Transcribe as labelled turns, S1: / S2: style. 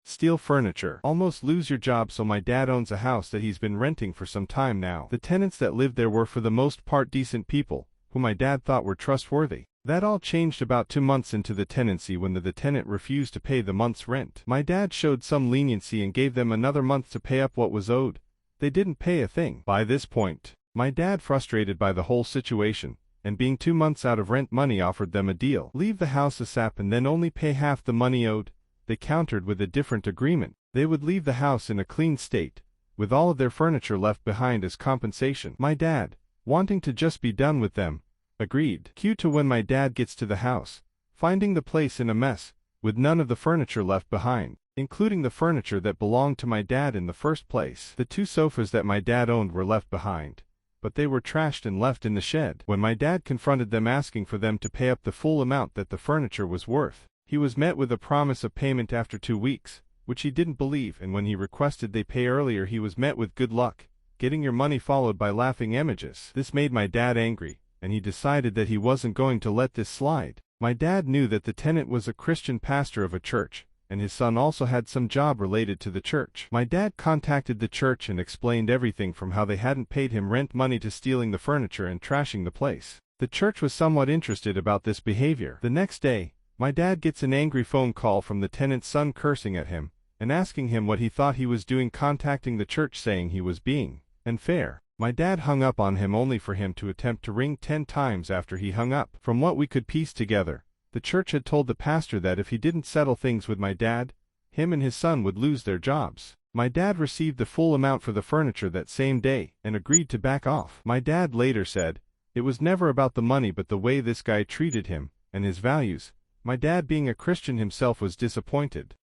S1: steal furniture, almost lose your job. So my dad owns a house that he's been renting for some time now. The tenants that lived there were for the most part decent people, who my dad thought were trustworthy. That all changed about 2 months into the tenancy when the tenant refused to pay the month's rent. My dad showed some leniency and gave them another month to pay up what was owed. They didn't pay a thing. By this point, my dad, frustrated by the whole situation, and being 2 months out of rent money, offered them a deal. Leave the house ASAP and then only pay half the money owed. They countered with a different agreement. They would leave the house in a clean state, with all of their furniture left behind as compensation. My dad, wanting to just be done with them, agreed. Cue to when my dad gets to the house, finding the place in a mess, with none of the furniture left behind, including the furniture that belonged to my dad in the first place. The 2 sofas that my dad owned were left behind, but they were trashed and left in the shed. When my dad confronted them asking for them to pay up the full amount that the furniture was worth, he was met with a promise of payment after 2 weeks, which he didn't believe, and when he requested they pay earlier he was met with good luck, getting your money, followed by laughing images. This made my dad angry, and he decided that he wasn't going to let this slide. My dad knew that the tenant was a Christian pastor of a church, and his son also had some job related to the church. My dad contacted the church and explained everything from how they hadn't paid him rent money to stealing the furniture and trashing the place. The church was somewhat interested about this behavior. The next day, my dad gets an angry phone call from the tenant's son cursing at him, and asking him what he thought he was doing, contacting the church saying he was being unfair. My dad hung up on him only for him to attempt to ring 10 times after he hung up. From what we could piece together, the church had told the pastor that if he didn't settle things with my dad, him and his son would lose their jobs. My dad received the full amount for the furniture that same day, and agreed to back off. My dad later said, it was never about the money but the way this guy treated him, and his values. My dad, being a Christian himself, was disappointed.